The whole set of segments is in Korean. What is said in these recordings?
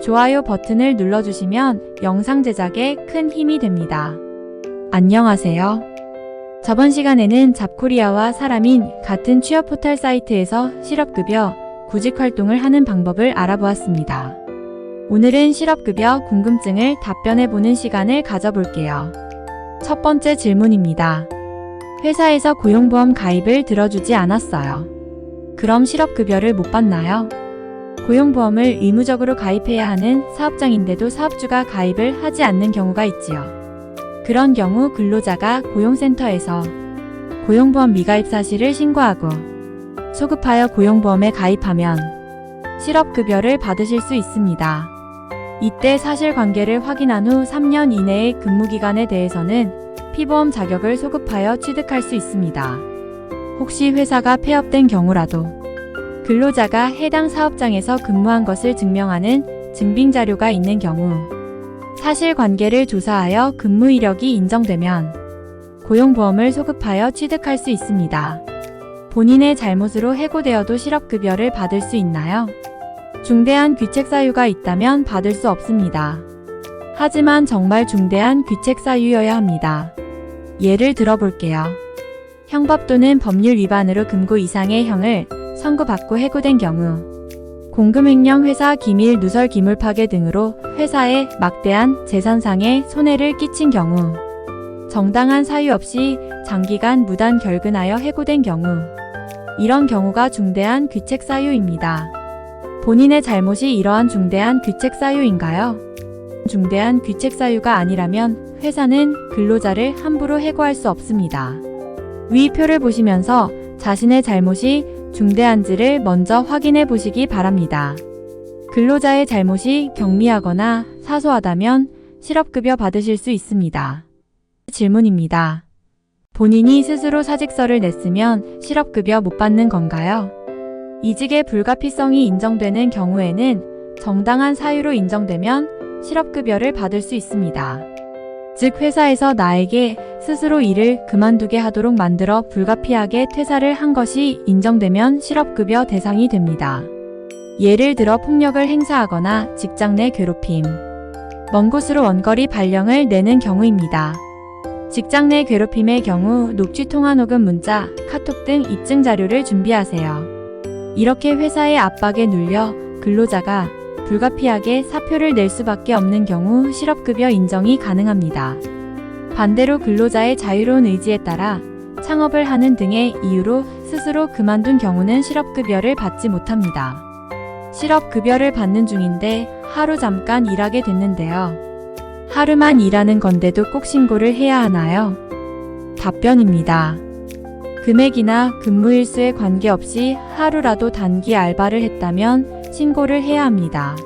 좋아요 버튼을 눌러주시면 영상 제작에 큰 힘이 됩니다. 안녕하세요. 저번 시간에는 잡코리아와 사람인 같은 취업 포털 사이트에서 실업급여, 구직활동을 하는 방법을 알아보았습니다. 오늘은 실업급여 궁금증을 답변해보는 시간을 가져볼게요. 첫 번째 질문입니다. 회사에서 고용보험 가입을 들어주지 않았어요. 그럼 실업급여를 못 받나요? 고용보험을 의무적으로 가입해야 하는 사업장인데도 사업주가 가입을 하지 않는 경우가 있지요. 그런 경우 근로자가 고용센터에서 고용보험 미가입 사실을 신고하고 소급하여 고용보험에 가입하면 실업급여를 받으실 수 있습니다. 이때 사실관계를 확인한 후 3년 이내의 근무기간에 대해서는 피보험 자격을 소급하여 취득할 수 있습니다. 혹시 회사가 폐업된 경우라도 근로자가 해당 사업장에서 근무한 것을 증명하는 증빙자료가 있는 경우 사실관계를 조사하여 근무 이력이 인정되면 고용보험을 소급하여 취득할 수 있습니다. 본인의 잘못으로 해고되어도 실업급여를 받을 수 있나요? 중대한 귀책 사유가 있다면 받을 수 없습니다. 하지만 정말 중대한 귀책 사유여야 합니다. 예를 들어볼게요. 형법 또는 법률 위반으로 금고 이상의 형을 선고받고 해고된 경우 공금횡령, 회사 기밀 누설 기물 파괴 등으로 회사에 막대한 재산상의 손해를 끼친 경우 정당한 사유 없이 장기간 무단 결근하여 해고된 경우 이런 경우가 중대한 귀책 사유입니다. 본인의 잘못이 이러한 중대한 귀책 사유인가요? 중대한 귀책 사유가 아니라면 회사는 근로자를 함부로 해고할 수 없습니다. 위 표를 보시면서 자신의 잘못이 중대한지를 먼저 확인해 보시기 바랍니다. 근로자의 잘못이 경미하거나 사소하다면 실업급여 받으실 수 있습니다. 질문입니다. 본인이 스스로 사직서를 냈으면 실업급여 못 받는 건가요? 이직의 불가피성이 인정되는 경우에는 정당한 사유로 인정되면 실업급여를 받을 수 있습니다. 즉 회사에서 나에게 스스로 일을 그만두게 하도록 만들어 불가피하게 퇴사를 한 것이 인정되면 실업급여 대상이 됩니다. 예를 들어 폭력을 행사하거나 직장 내 괴롭힘, 먼 곳으로 원거리 발령을 내는 경우입니다. 직장 내 괴롭힘의 경우 녹취 통화 녹음 문자, 카톡 등 입증 자료를 준비하세요. 이렇게 회사의 압박에 눌려 근로자가 불가피하게 사표를 낼 수밖에 없는 경우 실업급여 인정이 가능합니다. 반대로 근로자의 자유로운 의지에 따라 창업을 하는 등의 이유로 스스로 그만둔 경우는 실업급여를 받지 못합니다. 실업급여를 받는 중인데 하루 잠깐 일하게 됐는데요. 하루만 일하는 건데도 꼭 신고를 해야 하나요? 답변입니다. 금액이나 근무일수에 관계없이 하루라도 단기 알바를 했다면 신고를 해야 합니다.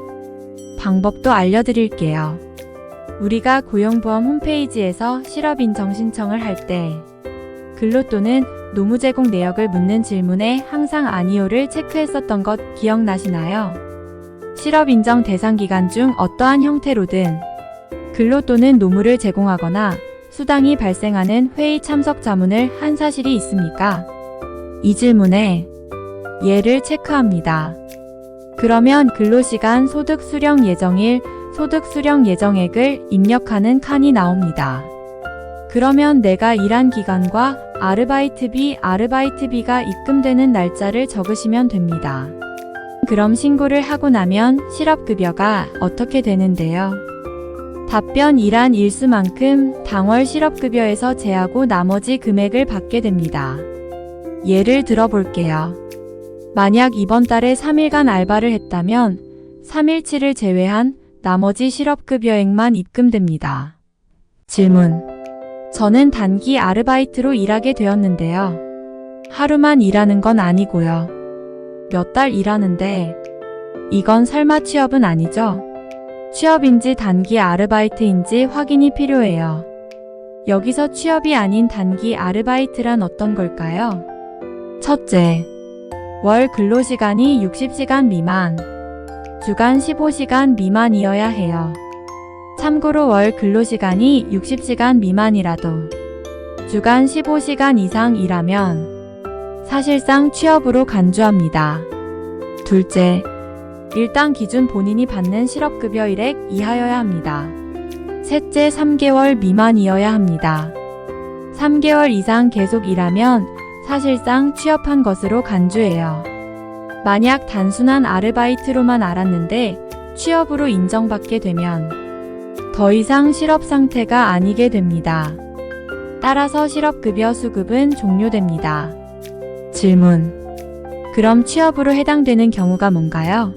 방법도 알려드릴게요. 우리가 고용보험 홈페이지에서 실업인정 신청을 할 때 근로 또는 노무 제공 내역을 묻는 질문에 항상 아니오를 체크했었던 것 기억나시나요? 실업인정 대상 기간 중 어떠한 형태로든 근로 또는 노무를 제공하거나 수당이 발생하는 회의 참석 자문을 한 사실이 있습니까? 이 질문에 예를 체크합니다. 그러면 근로시간 소득 수령 예정일, 소득 수령 예정액을 입력하는 칸이 나옵니다. 그러면 내가 일한 기간과 아르바이트비, 아르바이트비가 입금되는 날짜를 적으시면 됩니다. 그럼 신고를 하고 나면 실업급여가 어떻게 되는데요? 답변 일한 일수만큼 당월 실업급여에서 제하고 나머지 금액을 받게 됩니다. 예를 들어볼게요. 만약 이번 달에 3일간 알바를 했다면 3일치를 제외한 나머지 실업급여액만 입금됩니다. 질문. 저는 단기 아르바이트로 일하게 되었는데요. 하루만 일하는 건 아니고요. 몇 달 일하는데 이건 설마 취업은 아니죠? 취업인지 단기 아르바이트인지 확인이 필요해요. 여기서 취업이 아닌 단기 아르바이트란 어떤 걸까요? 첫째, 월 근로시간이 60시간 미만, 주간 15시간 미만이어야 해요. 참고로 월 근로시간이 60시간 미만이라도 주간 15시간 이상 일하면 사실상 취업으로 간주합니다. 둘째, 일당 기준 본인이 받는 실업급여 일액 이하여야 합니다. 셋째, 3개월 미만이어야 합니다. 3개월 이상 계속 일하면 사실상 취업한 것으로 간주해요. 만약 단순한 아르바이트로만 알았는데 취업으로 인정받게 되면 더 이상 실업 상태가 아니게 됩니다. 따라서 실업급여 수급은 종료됩니다. 질문. 그럼 취업으로 해당되는 경우가 뭔가요?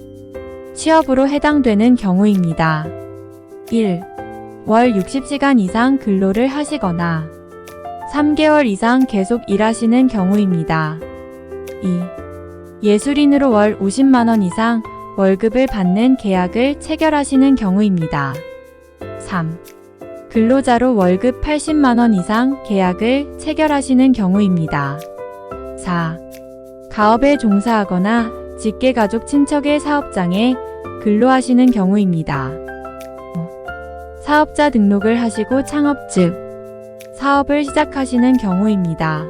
취업으로 해당되는 경우입니다. 1. 월 60시간 이상 근로를 하시거나 3개월 이상 계속 일하시는 경우입니다. 2. 예술인으로 월 50만원 이상 월급을 받는 계약을 체결하시는 경우입니다. 3. 근로자로 월급 80만원 이상 계약을 체결하시는 경우입니다. 4. 가업에 종사하거나 직계가족 친척의 사업장에 근로하시는 경우입니다. 5. 사업자 등록을 하시고 창업 즉 사업을 시작하시는 경우입니다.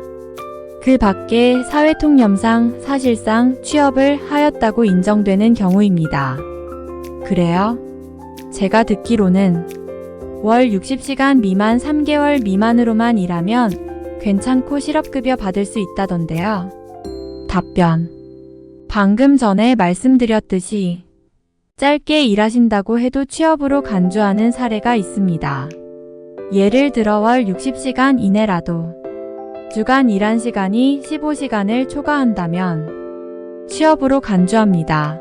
그 밖에 사회통념상 사실상 취업을 하였다고 인정되는 경우입니다. 그래요? 제가 듣기로는 월 60시간 미만 3개월 미만으로만 일하면 괜찮고 실업급여 받을 수 있다던데요. 답변. 방금 전에 말씀드렸듯이 짧게 일하신다고 해도 취업으로 간주하는 사례가 있습니다. 예를 들어 월 60시간 이내라도 주간 일한 시간이 15시간을 초과한다면 취업으로 간주합니다.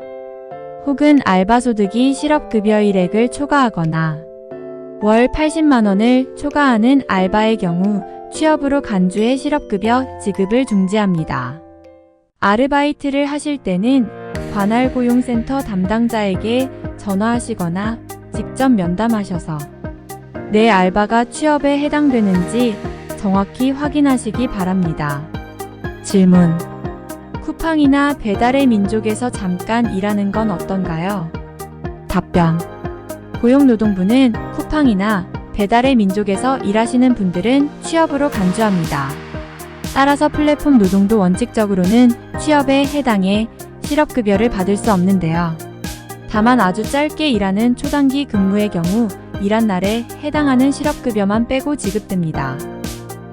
혹은 알바소득이 실업급여 일액을 초과하거나 월 80만원을 초과하는 알바의 경우 취업으로 간주해 실업급여 지급을 중지합니다. 아르바이트를 하실 때는 관할 고용센터 담당자에게 전화하시거나 직접 면담하셔서 내 알바가 취업에 해당되는지 정확히 확인하시기 바랍니다. 질문. 쿠팡이나 배달의 민족에서 잠깐 일하는 건 어떤가요? 답변. 고용노동부는 쿠팡이나 배달의 민족에서 일하시는 분들은 취업으로 간주합니다. 따라서 플랫폼 노동도 원칙적으로는 취업에 해당해 실업급여를 받을 수 없는데요. 다만 아주 짧게 일하는 초단기 근무의 경우 일한 날에 해당하는 실업급여만 빼고 지급됩니다.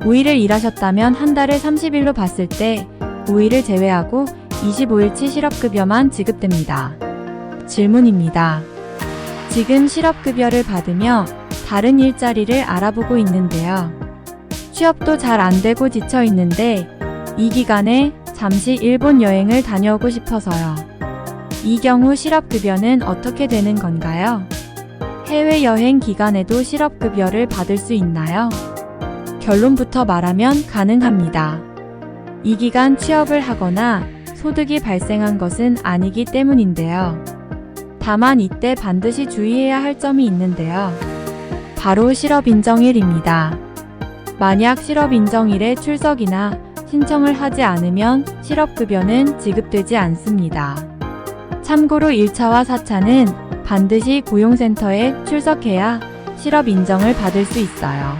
5일을 일하셨다면 한 달을 30일로 봤을 때 5일을 제외하고 25일치 실업급여만 지급됩니다. 질문입니다. 지금 실업급여를 받으며 다른 일자리를 알아보고 있는데요. 취업도 잘 안 되고 지쳐 있는데 이 기간에 잠시 일본 여행을 다녀오고 싶어서요. 이 경우 실업급여는 어떻게 되는 건가요? 해외여행 기간에도 실업급여를 받을 수 있나요? 결론부터 말하면 가능합니다. 이 기간 취업을 하거나 소득이 발생한 것은 아니기 때문인데요. 다만 이때 반드시 주의해야 할 점이 있는데요. 바로 실업인정일입니다. 만약 실업인정일에 출석이나 신청을 하지 않으면 실업급여는 지급되지 않습니다. 참고로 1차와 4차는 반드시 고용센터에 출석해야 실업인정을 받을 수 있어요.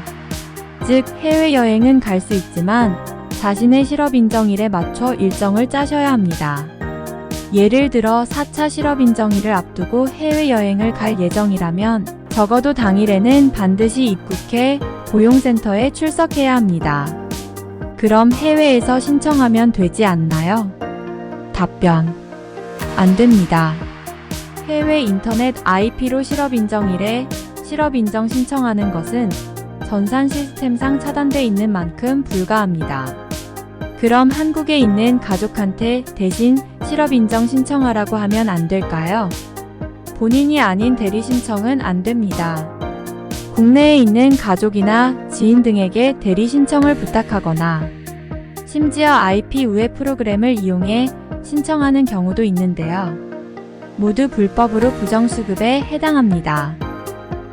즉 해외여행은 갈 수 있지만 자신의 실업인정일에 맞춰 일정을 짜셔야 합니다. 예를 들어 4차 실업인정일을 앞두고 해외여행을 갈 예정이라면 적어도 당일에는 반드시 입국해 고용센터에 출석해야 합니다. 그럼 해외에서 신청하면 되지 않나요? 답변. 안 됩니다. 해외 인터넷 IP로 실업인정일에 실업인정 신청하는 것은 전산 시스템상 차단돼 있는 만큼 불가합니다. 그럼 한국에 있는 가족한테 대신 실업인정 신청하라고 하면 안 될까요? 본인이 아닌 대리 신청은 안 됩니다. 국내에 있는 가족이나 지인 등에게 대리 신청을 부탁하거나 심지어 IP 우회 프로그램을 이용해 신청하는 경우도 있는데요. 모두 불법으로 부정수급에 해당합니다.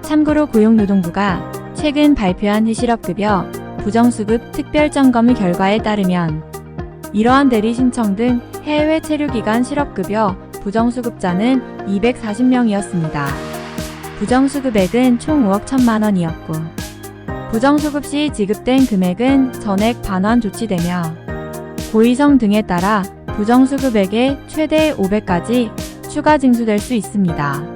참고로 고용노동부가 최근 발표한 실업급여 부정수급 특별점검 결과에 따르면 이러한 대리 신청 등 해외 체류기간 실업급여 부정수급자는 240명이었습니다. 부정수급액은 총 5억 1천만 원이었고 부정수급 시 지급된 금액은 전액 반환 조치되며 고의성 등에 따라 부정수급액의 최대 500까지 추가 징수될 수 있습니다.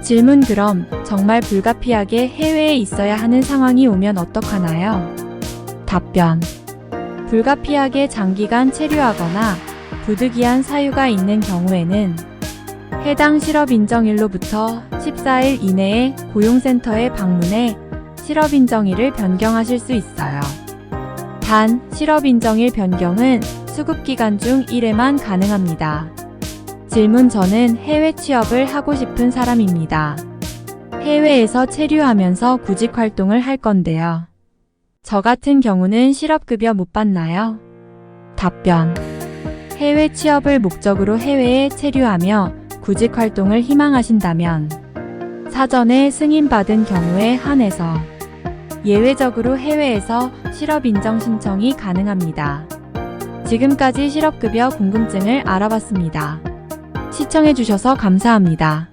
질문 그럼 정말 불가피하게 해외에 있어야 하는 상황이 오면 어떡하나요? 답변. 불가피하게 장기간 체류하거나 부득이한 사유가 있는 경우에는 해당 실업인정일로부터 14일 이내에 고용센터에 방문해 실업인정일을 변경하실 수 있어요. 단, 실업인정일 변경은 수급기간 중 1회만 가능합니다. 질문 저는 해외 취업을 하고 싶은 사람입니다. 해외에서 체류하면서 구직 활동을 할 건데요. 저 같은 경우는 실업급여 못 받나요? 답변. 해외 취업을 목적으로 해외에 체류하며 구직 활동을 희망하신다면 사전에 승인받은 경우에 한해서 예외적으로 해외에서 실업인정 신청이 가능합니다. 지금까지 실업급여 궁금증을 알아봤습니다. 시청해주셔서 감사합니다.